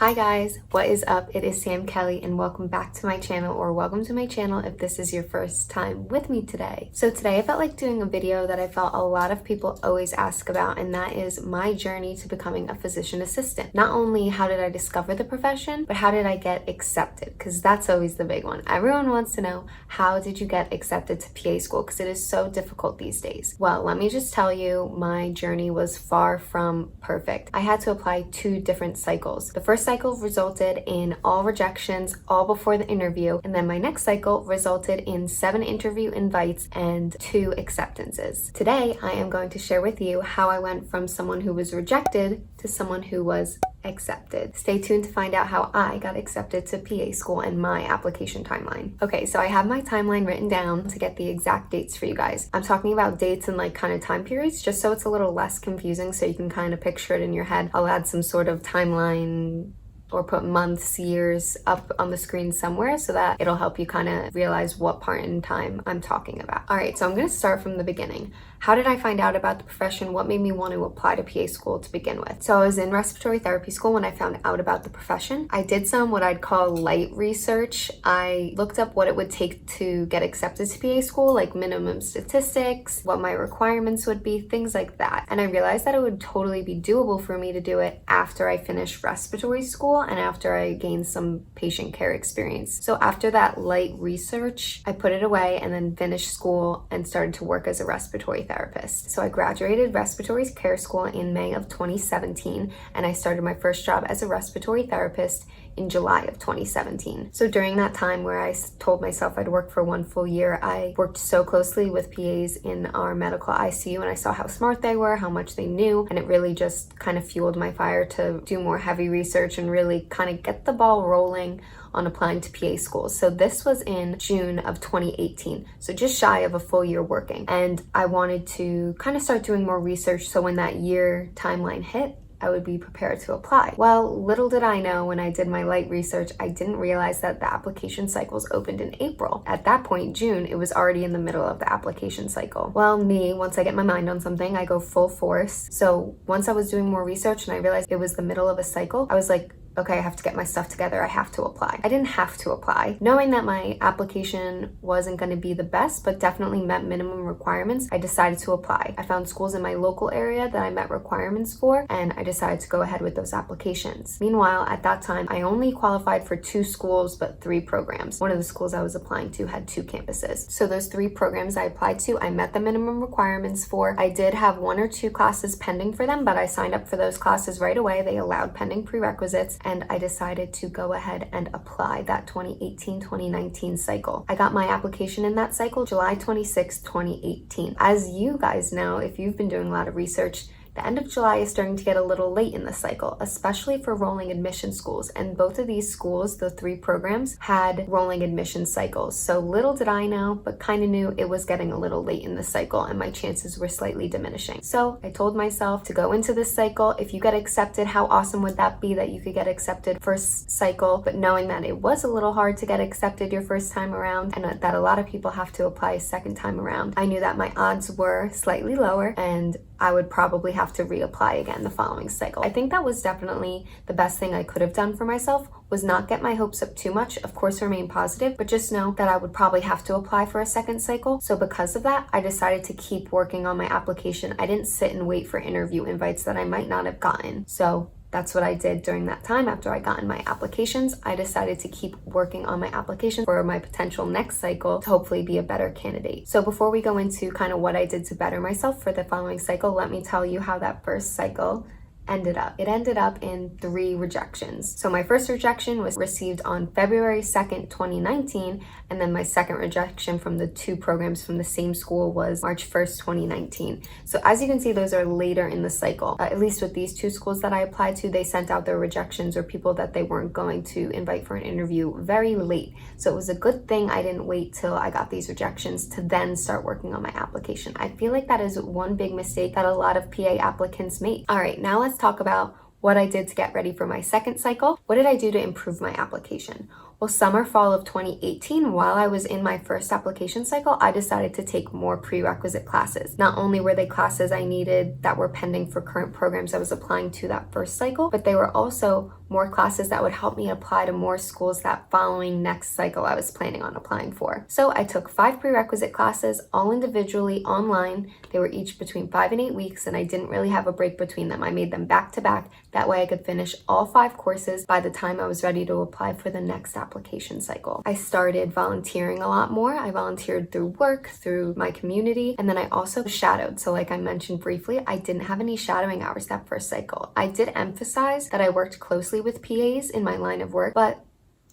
Hi guys, what is up? It is Sam Kelly and welcome back to my channel, or welcome to my channel if this is your first time with me today. So today I felt like doing a video that I felt a lot of people always ask about, and that is my journey to becoming a physician assistant. Not only how did I discover the profession, but how did I get accepted? Because that's always the big one. Everyone wants to know, how did you get accepted to PA school? Because it is so difficult these days. Well, let me just tell you, my journey was far from perfect. I had to apply 2 different cycles. The first cycle resulted in all rejections all before the interview, and then my next cycle resulted in 7 interview invites and 2 acceptances. Today I am going to share with you how I went from someone who was rejected to someone who was accepted. Stay tuned to find out how I got accepted to PA school and my application timeline. Okay, so I have my timeline written down to get the exact dates for you guys. I'm talking about dates and like kind of time periods just so it's a little less confusing, so you can kind of picture it in your head. I'll add some sort of timeline or put months, years up on the screen somewhere so that it'll help you kind of realize what part in time I'm talking about. All right, so I'm going to start from the beginning. How did I find out about the profession? What made me want to apply to PA school to begin with? So I was in respiratory therapy school when I found out about the profession. I did some what I'd call light research. I looked up what it would take to get accepted to PA school, like minimum statistics, what my requirements would be, things like that. And I realized that it would totally be doable for me to do it after I finished respiratory school and after I gained some patient care experience. So after that light research, I put it away and then finished school and started to work as a respiratory therapist. So I graduated respiratory care school in May of 2017, and I started my first job as a respiratory therapist in July of 2017. So during that time where I told myself I'd work for 1 full year, I worked so closely with PAs in our medical ICU, and I saw how smart they were, how much they knew, and it really just kind of fueled my fire to do more heavy research and really kind of get the ball rolling on applying to PA schools. So this was in June of 2018, so just shy of a full year working. And I wanted to kind of start doing more research so when that year timeline hit, I would be prepared to apply. Well, little did I know when I did my light research, I didn't realize that the application cycles opened in April. At that point, June, it was already in the middle of the application cycle. Well, me, once I get my mind on something, I go full force. So once I was doing more research and I realized it was the middle of a cycle, I was like, okay, I have to get my stuff together. I have to apply. I didn't have to apply. Knowing that my application wasn't going to be the best, but definitely met minimum requirements, I decided to apply. I found schools in my local area that I met requirements for, and I decided to go ahead with those applications. Meanwhile, at that time, I only qualified for 2 schools, but 3 programs. One of the schools I was applying to had 2 campuses. So those 3 programs I applied to, I met the minimum requirements for. I did have 1 or 2 classes pending for them, but I signed up for those classes right away. They allowed pending prerequisites, and I decided to go ahead and apply that 2018-2019 cycle. I got my application in that cycle July 26, 2018. As you guys know, if you've been doing a lot of research, the end of July is starting to get a little late in the cycle, especially for rolling admission schools. And both of these schools, the 3 programs, had rolling admission cycles. So little did I know, but kind of knew it was getting a little late in the cycle and my chances were slightly diminishing. So I told myself to go into this cycle. If you get accepted, how awesome would that be that you could get accepted first cycle? But knowing that it was a little hard to get accepted your first time around and that a lot of people have to apply a second time around, I knew that my odds were slightly lower and I would probably have to reapply again the following cycle. I think that was definitely the best thing I could have done for myself, was not get my hopes up too much. Of course, remain positive, but just know that I would probably have to apply for a second cycle. So because of that, I decided to keep working on my application. I didn't sit and wait for interview invites that I might not have gotten. So that's what I did during that time. After I got in my applications, I decided to keep working on my application for my potential next cycle to hopefully be a better candidate. So before we go into kind of what I did to better myself for the following cycle, let me tell you how that first cycle ended up. It ended up in 3 rejections. So my first rejection was received on February 2nd, 2019, and then my second rejection from the 2 programs from the same school was March 1st, 2019. So as you can see, those are later in the cycle. At least with these 2 schools that I applied to, they sent out their rejections or people that they weren't going to invite for an interview very late. So it was a good thing I didn't wait till I got these rejections to then start working on my application. I feel like that is one big mistake that a lot of PA applicants make. All right, now let's talk about what I did to get ready for my second cycle. What did I do to improve my application? Well, summer, fall of 2018, while I was in my first application cycle, I decided to take more prerequisite classes. Not only were they classes I needed that were pending for current programs I was applying to that first cycle, but they were also more classes that would help me apply to more schools that following next cycle I was planning on applying for. So I took 5 prerequisite classes, all individually online. They were each between 5 and 8 weeks, and I didn't really have a break between them. I made them back to back. That way I could finish all 5 courses by the time I was ready to apply for the next application cycle. I started volunteering a lot more. I volunteered through work, through my community, and then I also shadowed. So like I mentioned briefly, I didn't have any shadowing hours that first cycle. I did emphasize that I worked closely with PAs in my line of work, but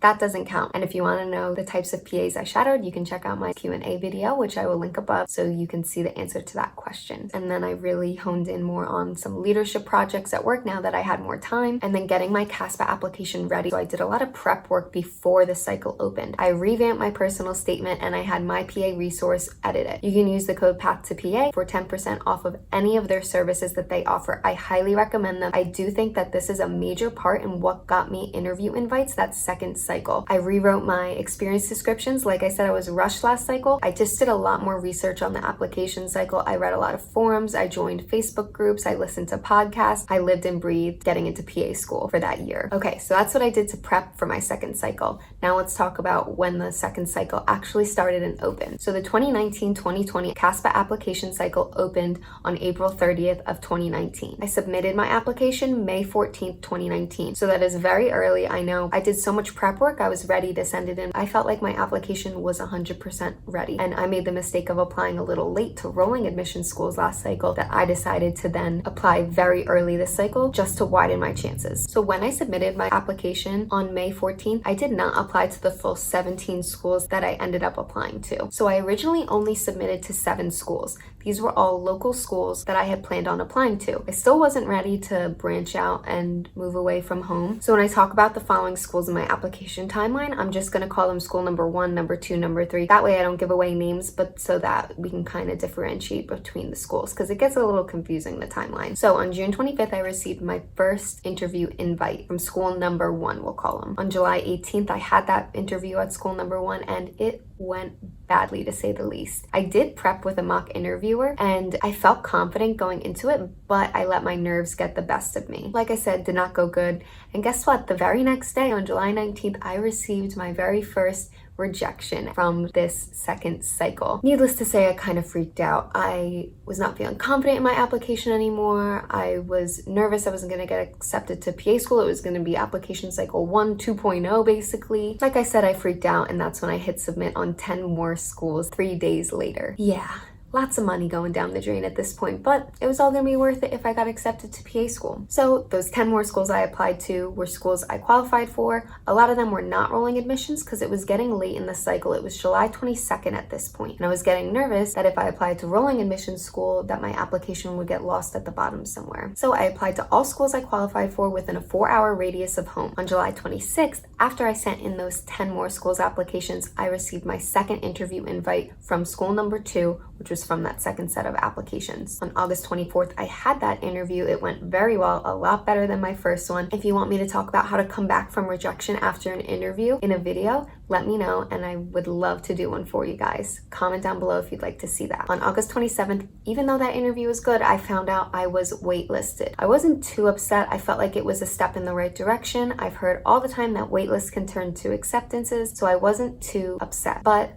that doesn't count. And if you want to know the types of PAs I shadowed, you can check out my Q&A video, which I will link above, so you can see the answer to that question. And then I really honed in more on some leadership projects at work now that I had more time, and then getting my CASPA application ready. So I did a lot of prep work before the cycle opened. I revamped my personal statement and I had my PA resource edit it. You can use the code PATH2PA for 10% off of any of their services that they offer. I highly recommend them. I do think that this is a major part in what got me interview invites that second cycle. I rewrote my experience descriptions. Like I said, I was rushed last cycle. I just did a lot more research on the application cycle. I read a lot of forums. I joined Facebook groups. I listened to podcasts. I lived and breathed getting into PA school for that year. Okay, so that's what I did to prep for my second cycle. Now let's talk about when the second cycle actually started and opened. So the 2019-2020 CASPA application cycle opened on April 30th of 2019. I submitted my application May 14th, 2019. So that is very early. I know I did so much prep work. I was ready to send it in. I felt like my application was 100% ready. And I made the mistake of applying a little late to rolling admission schools last cycle that I decided to then apply very early this cycle just to widen my chances. So when I submitted my application on May 14th, I did not apply to the full 17 schools that I ended up applying to. So I originally only submitted to 7 schools. These were all local schools that I had planned on applying to. I still wasn't ready to branch out and move away from home. So when I talk about the following schools in my application timeline, I'm just gonna call them school number 1, number 2, number 3. That way I don't give away names, but so that we can kind of differentiate between the schools because it gets a little confusing, the timeline. So on June 25th, I received my first interview invite from school number 1, we'll call them. On July 18th, I had that interview at school number 1 and it went badly to say the least. I did prep with a mock interviewer and I felt confident going into it, but I let my nerves get the best of me. Like I said, did not go good. And guess what? The very next day on July 19th, I received my very first rejection from this second cycle. Needless to say, I kind of freaked out. I was not feeling confident in my application anymore. I was nervous I wasn't going to get accepted to PA school. It was going to be application cycle 1 2.0 basically. Like I said, I freaked out and that's when I hit submit on 10 more schools 3 days later. Yeah. Lots of money going down the drain at this point, but it was all gonna be worth it if I got accepted to PA school. So those 10 more schools I applied to were schools I qualified for. A lot of them were not rolling admissions because it was getting late in the cycle. It was July 22nd at this point, and I was getting nervous that if I applied to rolling admissions school, that my application would get lost at the bottom somewhere. So I applied to all schools I qualified for within a 4-hour radius of home. On July 26th, after I sent in those 10 more schools applications, I received my second interview invite from school number 2, which was from that second set of applications. On August 24th, I had that interview. It went very well, a lot better than my first one. If you want me to talk about how to come back from rejection after an interview in a video, let me know and I would love to do one for you guys. Comment down below if you'd like to see that. On August 27th, even though that interview was good, I found out I was waitlisted. I wasn't too upset. I felt like it was a step in the right direction. I've heard all the time that waitlists can turn to acceptances, so I wasn't too upset. But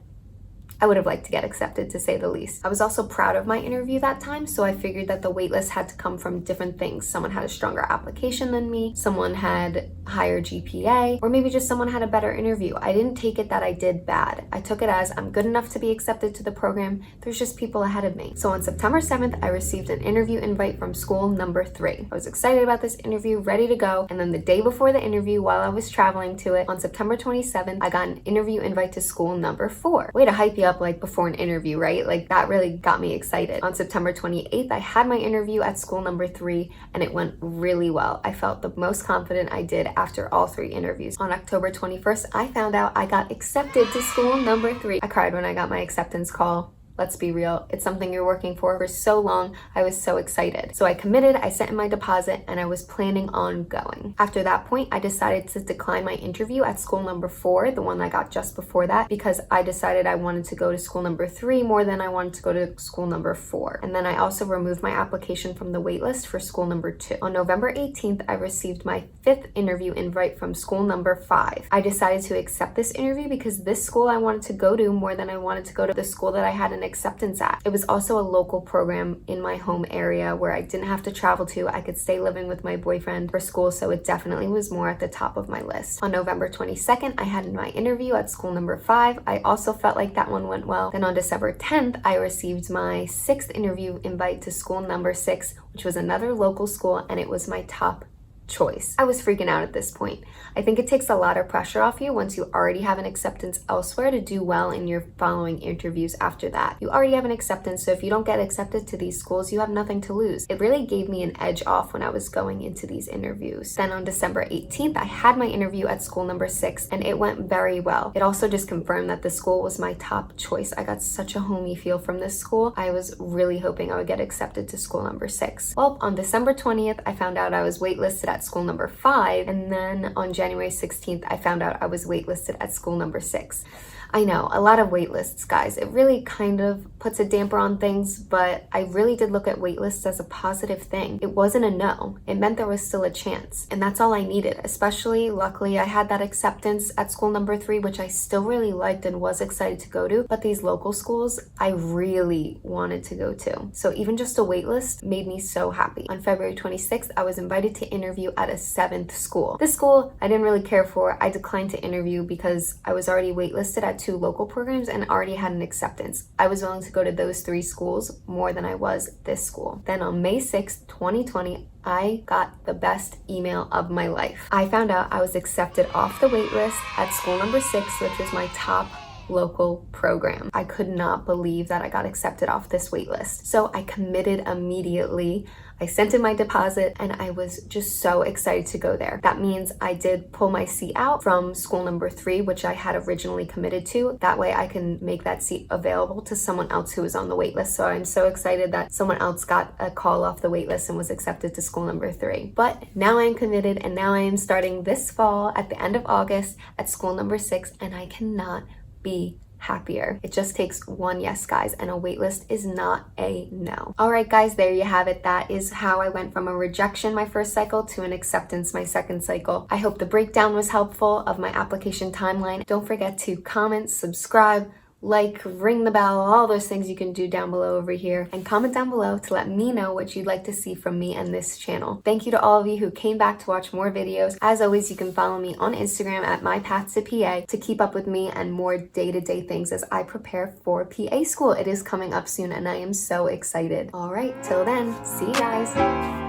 I would have liked to get accepted, to say the least. I was also proud of my interview that time, so I figured that the waitlist had to come from different things. Someone had a stronger application than me, someone had higher GPA, or maybe just someone had a better interview. I didn't take it that I did bad. I took it as I'm good enough to be accepted to the program. There's just people ahead of me. So on September 7th, I received an interview invite from school number 3. I was excited about this interview, ready to go, and then the day before the interview, while I was traveling to it, on September 27th, I got an interview invite to school number 4. Way to hype you up like before an interview, right? Like that really got me excited. On September 28th, I had my interview at school number 3 and it went really well. I felt the most confident I did after all 3 interviews. On October 21st, I found out I got accepted to school number 3. I cried when I got my acceptance call. let's be real, it's something you're working for so long. I was so excited. So I committed, I sent in my deposit, and I was planning on going. After that point, I decided to decline my interview at school number 4, the one I got just before that, because I decided I wanted to go to school number 3 more than I wanted to go to school number 4. And then I also removed my application from the waitlist for school number 2. On November 18th, I received my 5th interview invite from school number 5. I decided to accept this interview because this school I wanted to go to more than I wanted to go to the school that I had an acceptance at. It was also a local program in my home area where I didn't have to travel to. I could stay living with my boyfriend for school, so it definitely was more at the top of my list. On November 22nd, I had my interview at school number 5. I also felt like that one went well. Then on December 10th, I received my 6th interview invite to school number 6, which was another local school, and it was my top choice. I was freaking out at this point. I think it takes a lot of pressure off you once you already have an acceptance elsewhere to do well in your following interviews after that. You already have an acceptance, so if you don't get accepted to these schools, you have nothing to lose. It really gave me an edge off when I was going into these interviews. Then on December 18th, I had my interview at school number 6, and it went very well. It also just confirmed that the school was my top choice. I got such a homey feel from this school. I was really hoping I would get accepted to school number 6. Well, on December 20th, I found out I was waitlisted at school number 5, and then on January 16th, I found out I was waitlisted at school number 6. I know, a lot of waitlists, guys. It really kind of puts a damper on things, but I really did look at waitlists as a positive thing. It wasn't a no. It meant there was still a chance, and that's all I needed. Especially, luckily, I had that acceptance at school number 3, which I still really liked and was excited to go to, but these local schools, I really wanted to go to. So even just a waitlist made me so happy. On February 26th, I was invited to interview at a 7th school. This school, I didn't really care for. I declined to interview because I was already waitlisted at 2 local programs and already had an acceptance. I was willing to go to those 3 schools more than I was this school. Then on May 6th, 2020, I got the best email of my life. I found out I was accepted off the wait list at school number 6, which was my top local program. I could not believe that I got accepted off this wait list. So I committed immediately. I sent in my deposit, and I was just so excited to go there. That means I did pull my seat out from school number 3, which I had originally committed to. That way I can make that seat available to someone else who was on the wait list. So I'm so excited that someone else got a call off the wait list and was accepted to school number 3. But now I am committed, and now I am starting this fall at the end of August at school number 6, and I cannot be happier. It just takes one yes, guys, and a waitlist is not a no. All right, guys, there you have it. That is how I went from a rejection my first cycle to an acceptance my second cycle. I hope the breakdown was helpful of my application timeline. Don't forget to comment, subscribe, like, ring the bell, all those things you can do down below over here, and comment down below to let me know what you'd like to see from me and this channel. Thank you to all of you who came back to watch more videos. As always, you can follow me on Instagram at mypath2PA to keep up with me and more day-to-day things as I prepare for PA school. It is coming up soon, and I am so excited. All right, till then, see you guys.